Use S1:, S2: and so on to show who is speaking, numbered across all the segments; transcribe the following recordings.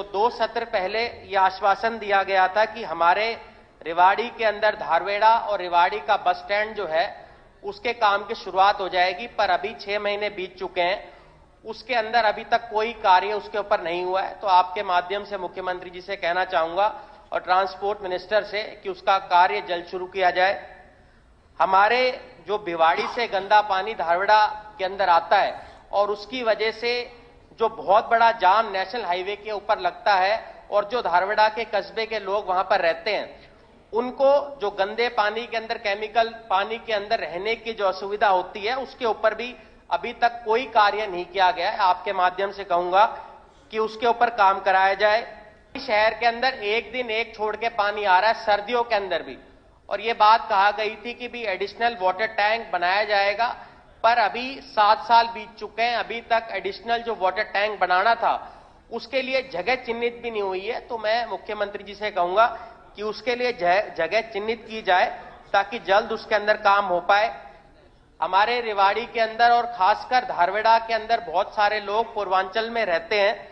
S1: जो 2 सत्र पहले ये आश्वासन दिया गया था कि हमारे रेवाड़ी के अंदर धारवेड़ा और रेवाड़ी का बस स्टैंड जो है उसके काम की शुरुआत हो जाएगी, पर अभी 6 महीने बीत चुके हैं, उसके अंदर अभी तक कोई कार्य उसके ऊपर नहीं हुआ है। तो आपके माध्यम से मुख्यमंत्री जी से कहना चाहूंगा और ट्रांसपोर्ट मिनिस्टर से कि उसका कार्य जल्द शुरू किया जाए। हमारे जो भिवाड़ी से गंदा पानी धारवेड़ा के अंदर आता है और उसकी वजह से जो बहुत बड़ा जाम नेशनल हाईवे के ऊपर लगता है और जो धारवेड़ा के कस्बे के लोग वहां पर रहते हैं उनको जो गंदे पानी के अंदर, केमिकल पानी के अंदर रहने की जो असुविधा होती है उसके ऊपर भी अभी तक कोई कार्य नहीं किया गया है। आपके माध्यम से कहूंगा कि उसके ऊपर काम कराया जाए। शहर के अंदर एक दिन एक छोड़ के पानी आ रहा है, सर्दियों के अंदर भी, और ये बात कहा गई थी कि भी एडिशनल वाटर टैंक बनाया जाएगा, पर अभी 7 साल बीत चुके हैं, अभी तक एडिशनल जो वाटर टैंक बनाना था उसके लिए जगह चिन्हित भी नहीं हुई है। तो मैं मुख्यमंत्री जी से कहूंगा कि उसके लिए जगह चिन्हित की जाए ताकि जल्द उसके अंदर काम हो पाए। हमारे रेवाड़ी के अंदर और खासकर धारवेड़ा के अंदर बहुत सारे लोग पूर्वांचल में रहते हैं,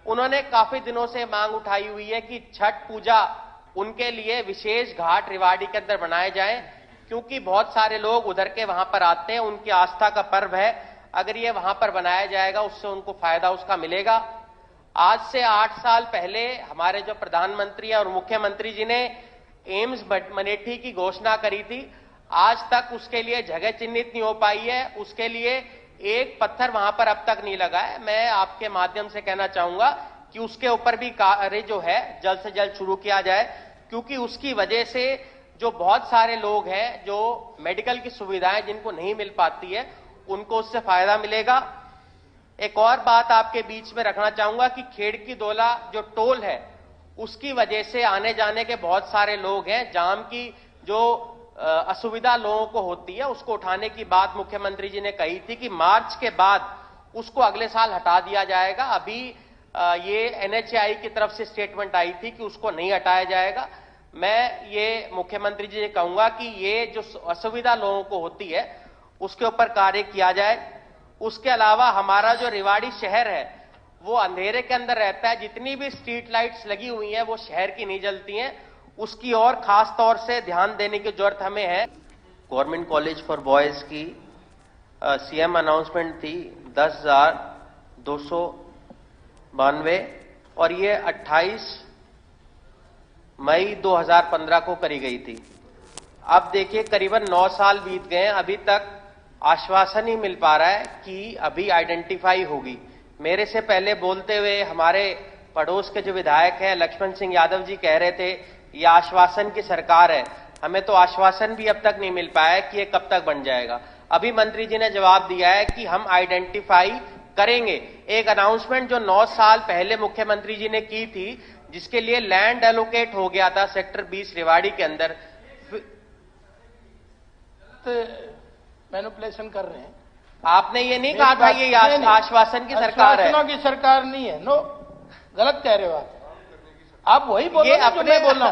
S1: उन्होंने काफी दिनों से मांग उठाई हुई है कि छठ पूजा उनके लिए विशेष घाट रेवाड़ी के अंदर बनाए जाएं, क्योंकि बहुत सारे लोग उधर के वहां पर आते हैं, उनकी आस्था का पर्व है। अगर ये वहां पर बनाया जाएगा उससे उनको फायदा उसका मिलेगा। आज से 8 साल पहले हमारे जो प्रधानमंत्री और मुख्यमंत्री जी ने एम्स मनेठी की घोषणा करी थी, आज तक उसके लिए जगह चिन्हित नहीं हो पाई है, उसके लिए एक पत्थर वहां पर अब तक नहीं लगा है। मैं आपके माध्यम से कहना चाहूंगा कि उसके ऊपर भी कार्य जो है जल्द से जल्द शुरू किया जाए, क्योंकि उसकी वजह से जो बहुत सारे लोग हैं जो मेडिकल की सुविधाएं जिनको नहीं मिल पाती है उनको उससे फायदा मिलेगा। एक और बात आपके बीच में रखना चाहूंगा कि खेड़की दोला जो टोल है उसकी वजह से आने जाने के बहुत सारे लोग हैं, जाम की जो असुविधा लोगों को होती है उसको उठाने की बात मुख्यमंत्री जी ने कही थी कि मार्च के बाद उसको अगले साल हटा दिया जाएगा। अभी ये NHAI की तरफ से स्टेटमेंट आई थी कि उसको नहीं हटाया जाएगा। मैं ये मुख्यमंत्री जी से कहूंगा कि ये जो असुविधा लोगों को होती है उसके ऊपर कार्य किया जाए। उसके अलावा हमारा जो रेवाड़ी शहर है वो अंधेरे के अंदर रहता है, जितनी भी स्ट्रीट लाइट्स लगी हुई हैं वो शहर की नहीं जलती हैं, उसकी और खास तौर से ध्यान देने की जरूरत हमें है। गवर्नमेंट कॉलेज फॉर बॉयज की CM अनाउंसमेंट थी 10,292 और ये 28 मई 2015 को करी गई थी। अब देखिए करीबन 9 साल बीत गए हैं, अभी तक आश्वासन ही मिल पा रहा है कि अभी आइडेंटिफाई होगी। मेरे से पहले बोलते हुए हमारे पड़ोस के जो विधायक हैं लक्ष्मण सिंह यादव जी कह रहे थे ये आश्वासन की सरकार है, हमें तो आश्वासन भी अब तक नहीं मिल पाया कि ये कब तक बन जाएगा। अभी मंत्री जी ने जवाब दिया है कि हम आइडेंटिफाई करेंगे। एक अनाउंसमेंट जो 9 साल पहले मुख्यमंत्री जी ने की थी जिसके लिए लैंड एलोकेट हो गया था सेक्टर 20 रेवाड़ी के अंदर,
S2: मैनिपुलेशन कर रहे हैं।
S1: आपने ये नहीं कहा था ये आश्वासन की सरकार है,
S2: आश्वासनों की सरकार नहीं है। नो, गलत कह रहे हो आप वही बोल रहे
S1: हैं अपने बोलना।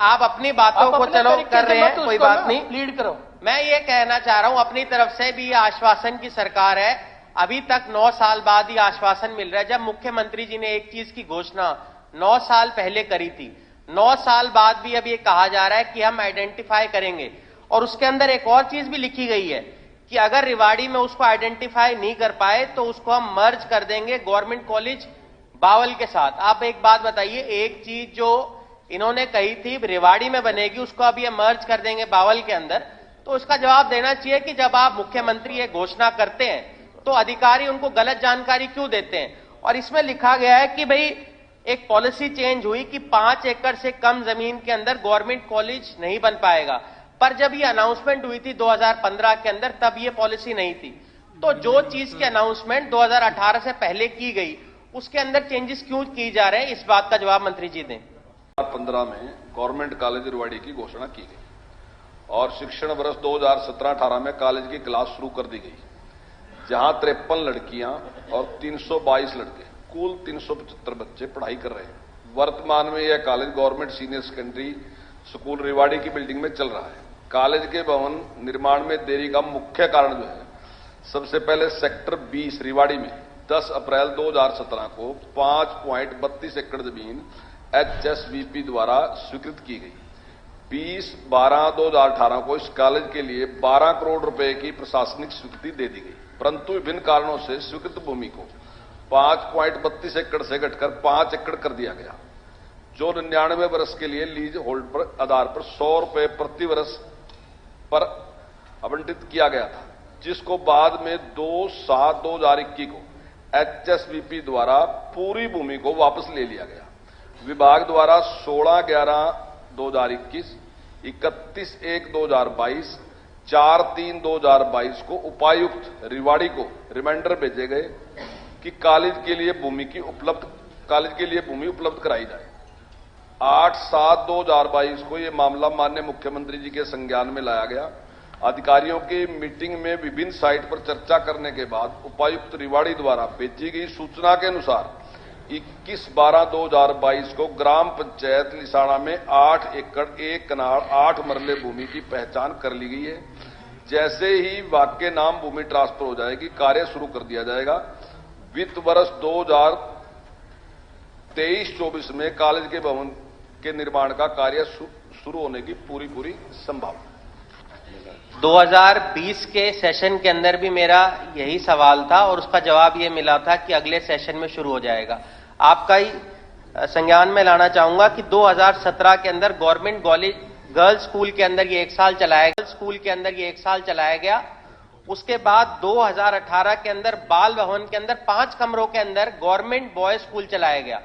S1: आप अपनी बातों को चलो कर रहे हैं, कोई बात नहीं,
S2: लीड करो।
S1: मैं ये कहना चाह रहा हूं अपनी तरफ से भी ये आश्वासन की सरकार है। अभी तक 9 साल बाद ही आश्वासन मिल रहा है। जब मुख्यमंत्री जी ने एक चीज की घोषणा 9 साल पहले करी थी, 9 साल बाद भी अब ये कहा जा रहा है कि हम आइडेंटिफाई करेंगे, और उसके अंदर एक और चीज भी लिखी गई है कि अगर रेवाड़ी में उसको आइडेंटिफाई नहीं कर पाए तो उसको हम मर्ज कर देंगे गवर्नमेंट कॉलेज बावल के साथ। आप एक बात बताइए, एक चीज जो इन्होंने कही थी रेवाड़ी में बनेगी उसको अब ये मर्ज कर देंगे बावल के अंदर, तो उसका जवाब देना चाहिए कि जब आप मुख्यमंत्री ये घोषणा करते हैं तो अधिकारी उनको गलत जानकारी क्यों देते हैं। और इसमें लिखा गया है कि भाई एक पॉलिसी चेंज हुई कि 5 एकड़ से कम जमीन के अंदर गवर्नमेंट कॉलेज नहीं बन पाएगा, पर जब ये अनाउंसमेंट हुई थी 2015 के अंदर तब ये पॉलिसी नहीं थी। तो जो चीज की अनाउंसमेंट 2018 से पहले की गई उसके अंदर चेंजेस क्यों की जा रहे हैं, इस बात का जवाब मंत्री जी दें।
S3: 2015 में गवर्नमेंट कॉलेज रेवाड़ी की घोषणा की गई और शिक्षण वर्ष 2017-18 में कॉलेज की क्लास शुरू कर दी गई, जहां 53 लड़कियां और 322 लड़के, कुल 375 बच्चे पढ़ाई कर रहे हैं। वर्तमान में यह college government senior secondary school Rewari की बिल्डिंग में चल रहा है। कॉलेज के भवन निर्माण में देरी का मुख्य कारण जो है, सबसे पहले सेक्टर 20 रेवाड़ी में 10 अप्रैल 2017 को 5.32 एकड़ जमीन HSVP द्वारा स्वीकृत की गई। 20/12/2018 को इस कॉलेज के लिए 12 करोड़ रुपए की प्रशासनिक स्वीकृति दे दी गई, परंतु विभिन्न कारणों से स्वीकृत भूमि को 5.32 एकड़ से घटकर 5 एकड़ कर दिया गया, जो 99 वर्ष के लिए लीज होल्ड पर आधार पर 100 रुपए प्रति वर्ष पर आवंटित किया गया था, जिसको बाद में 2/7/2021 को HSVP द्वारा पूरी भूमि को वापस ले लिया गया। विभाग द्वारा 16/11/2021, 31/1/2022, 4/3/2022 को उपायुक्त रिवाड़ी को रिमाइंडर भेजे गए कि कॉलेज के लिए भूमि उपलब्ध कराई जाए। 8/7/2022 को यह मामला माननीय मुख्यमंत्री जी के संज्ञान में लाया गया। अधिकारियों की मीटिंग में विभिन्न साइट पर चर्चा करने के बाद उपायुक्त रिवाड़ी द्वारा भेजी गई सूचना के अनुसार 21/12/2022 को ग्राम पंचायत लिसाणा में 8 एकड़ 1 कनाल 8 मरले भूमि की पहचान कर ली गई है। जैसे ही वाक्य नाम भूमि ट्रांसफर हो जाएगी, कार्य शुरू कर दिया जाएगा। वित्त वर्ष 2023-24 में कॉलेज के भवन के निर्माण का कार्य शुरू होने की पूरी संभावना।
S1: 2020 के सेशन के अंदर भी मेरा यही सवाल था और उसका जवाब ये मिला था कि अगले सेशन में शुरू हो जाएगा। आपका ही संज्ञान में लाना चाहूंगा कि 2017 के अंदर गवर्नमेंट गर्ल्स स्कूल के अंदर ये 1 साल चलाया गया। उसके बाद 2018 के अंदर बाल भवन के अंदर 5 कमरों के अंदर गवर्नमेंट बॉयज स्कूल चलाया गया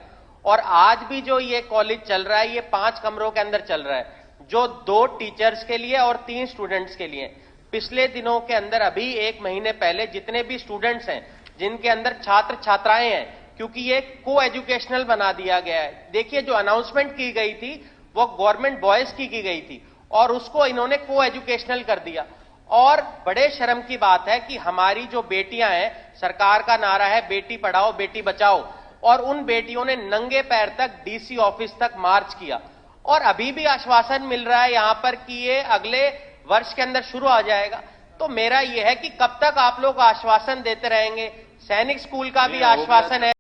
S1: और आज भी जो ये कॉलेज चल रहा है ये 5 कमरों के अंदर चल रहा है, जो 2 टीचर्स के लिए और 3 स्टूडेंट्स के लिए। पिछले दिनों के अंदर अभी 1 महीने पहले जितने भी स्टूडेंट्स हैं जिनके अंदर छात्र छात्राएं हैं, क्योंकि ये को एजुकेशनल बना दिया गया है। देखिए, जो अनाउंसमेंट की गई थी वो गवर्नमेंट बॉयज की गई थी और उसको इन्होंने को एजुकेशनल कर दिया। और बड़े शर्म की बात है कि हमारी जो बेटियां हैं, सरकार का नारा है बेटी पढ़ाओ बेटी बचाओ, और उन बेटियों ने नंगे पैर तक डीसी ऑफिस तक मार्च किया और अभी भी आश्वासन मिल रहा है यहां पर कि ये अगले वर्ष के अंदर शुरू आ जाएगा। तो मेरा यह है कि कब तक आप लोग आश्वासन देते रहेंगे? सैनिक स्कूल का भी आश्वासन है।